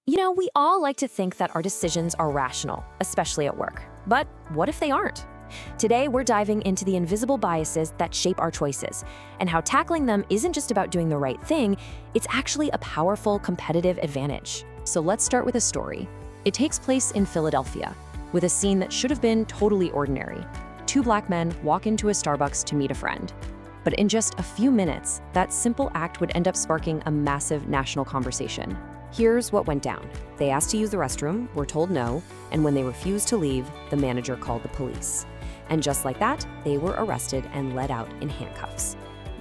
We all like to think that our decisions are rational, especially at work. But what if they aren't? Today, we're diving into the invisible biases that shape our choices and how tackling them isn't just about doing the right thing, it's actually a powerful competitive advantage. So let's start with a story. It takes place in Philadelphia, with a scene that should have been totally ordinary. Two black men walk into a Starbucks to meet a friend. But in just a few minutes, that simple act would end up sparking a massive national conversation. Here's what went down. They asked to use the restroom, were told no, and when they refused to leave, the manager called the police. And just like that, they were arrested and led out in handcuffs.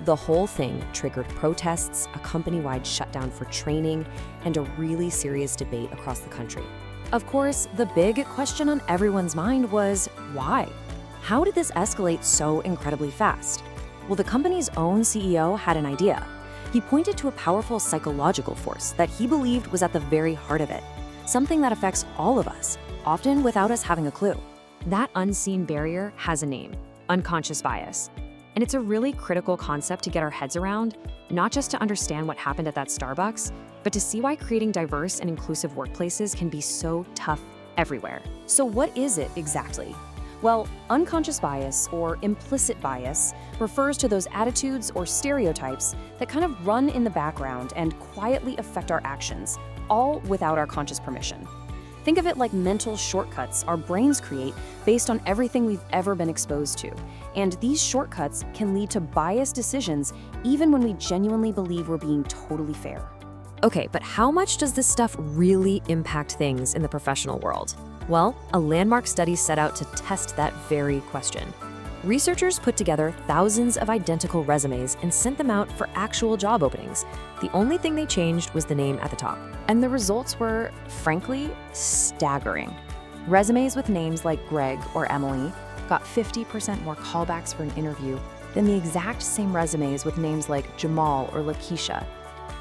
The whole thing triggered protests, a company-wide shutdown for training, and a really serious debate across the country. Of course, the big question on everyone's mind was, why? How did this escalate so incredibly fast? Well, the company's own CEO had an idea. He pointed to a powerful psychological force that he believed was at the very heart of it, something that affects all of us, often without us having a clue. That unseen barrier has a name: unconscious bias. And it's a really critical concept to get our heads around, not just to understand what happened at that Starbucks, but to see why creating diverse and inclusive workplaces can be so tough everywhere. So what is it exactly? Well, unconscious bias, or implicit bias, refers to those attitudes or stereotypes that kind of run in the background and quietly affect our actions, all without our conscious permission. Think of it like mental shortcuts our brains create based on everything we've ever been exposed to. And these shortcuts can lead to biased decisions even when we genuinely believe we're being totally fair. Okay, but how much does this stuff really impact things in the professional world? Well, a landmark study set out to test that very question. Researchers put together thousands of identical resumes and sent them out for actual job openings. The only thing they changed was the name at the top. And the results were, frankly, staggering. Resumes with names like Greg or Emily got 50% more callbacks for an interview than the exact same resumes with names like Jamal or Lakeisha.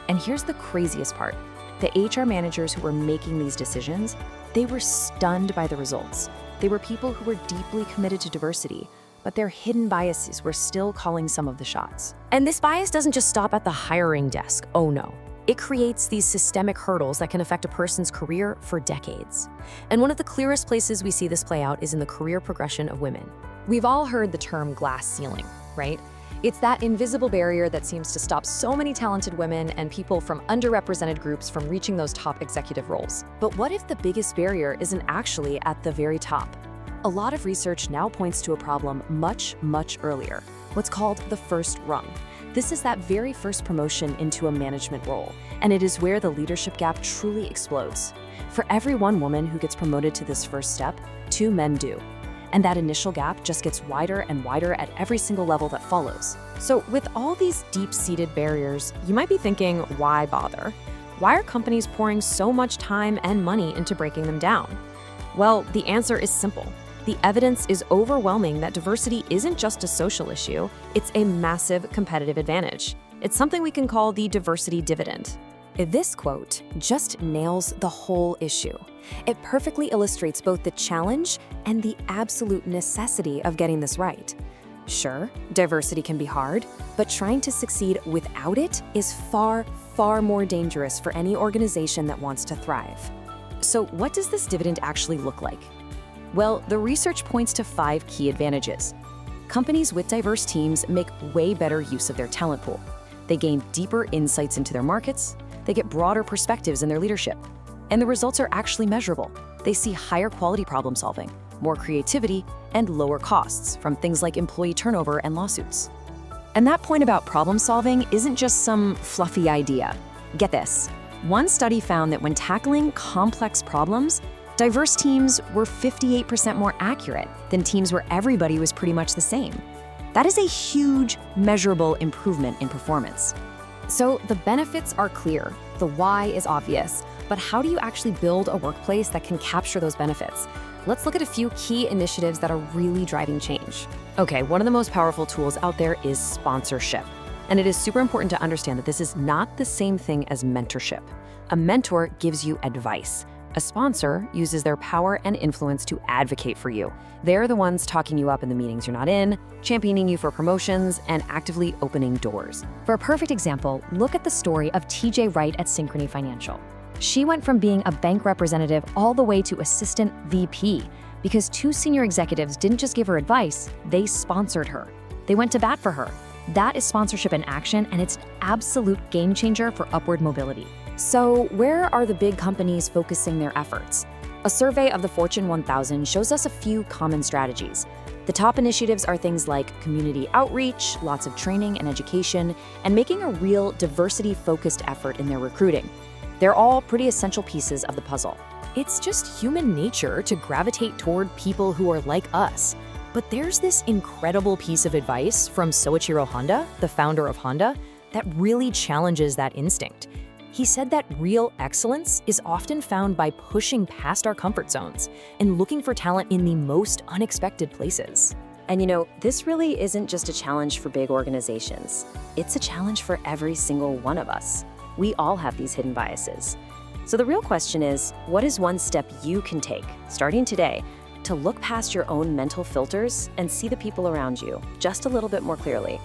And here's the craziest part. The HR managers who were making these decisions, they were stunned by the results. They were people who were deeply committed to diversity, but their hidden biases were still calling some of the shots. And this bias doesn't just stop at the hiring desk, oh no. It creates these systemic hurdles that can affect a person's career for decades. And one of the clearest places we see this play out is in the career progression of women. We've all heard the term glass ceiling, right? It's that invisible barrier that seems to stop so many talented women and people from underrepresented groups from reaching those top executive roles. But what if the biggest barrier isn't actually at the very top? A lot of research now points to a problem much, much earlier, what's called the first rung. This is that very first promotion into a management role, and it is where the leadership gap truly explodes. For every one woman who gets promoted to this first step, 2 men do. And that initial gap just gets wider and wider at every single level that follows. So with all these deep-seated barriers, you might be thinking, why bother? Why are companies pouring so much time and money into breaking them down? Well, the answer is simple. The evidence is overwhelming that diversity isn't just a social issue, it's a massive competitive advantage. It's something we can call the diversity dividend. This quote just nails the whole issue. It perfectly illustrates both the challenge and the absolute necessity of getting this right. Sure, diversity can be hard, but trying to succeed without it is far, far more dangerous for any organization that wants to thrive. So what does this dividend actually look like? Well, the research points to 5 key advantages. Companies with diverse teams make way better use of their talent pool. They gain deeper insights into their markets. They get broader perspectives in their leadership. And the results are actually measurable. They see higher quality problem solving, more creativity, and lower costs from things like employee turnover and lawsuits. And that point about problem solving isn't just some fluffy idea. Get this. One study found that when tackling complex problems, diverse teams were 58% more accurate than teams where everybody was pretty much the same. That is a huge, measurable improvement in performance. So the benefits are clear, the why is obvious, but how do you actually build a workplace that can capture those benefits? Let's look at a few key initiatives that are really driving change. Okay, one of the most powerful tools out there is sponsorship. And it is super important to understand that this is not the same thing as mentorship. A mentor gives you advice. A sponsor uses their power and influence to advocate for you. They're the ones talking you up in the meetings you're not in, championing you for promotions, and actively opening doors. For a perfect example, look at the story of TJ Wright at Synchrony Financial. She went from being a bank representative all the way to assistant VP because 2 senior executives didn't just give her advice, they sponsored her. They went to bat for her. That is sponsorship in action, and it's an absolute game changer for upward mobility. So, where are the big companies focusing their efforts? A survey of the Fortune 1000 shows us a few common strategies. The top initiatives are things like community outreach, lots of training and education, and making a real diversity-focused effort in their recruiting. They're all pretty essential pieces of the puzzle. It's just human nature to gravitate toward people who are like us. But there's this incredible piece of advice from Soichiro Honda, the founder of Honda, that really challenges that instinct. He said that real excellence is often found by pushing past our comfort zones and looking for talent in the most unexpected places. And this really isn't just a challenge for big organizations. It's a challenge for every single one of us. We all have these hidden biases. So the real question is, what is one step you can take, starting today, to look past your own mental filters and see the people around you just a little bit more clearly?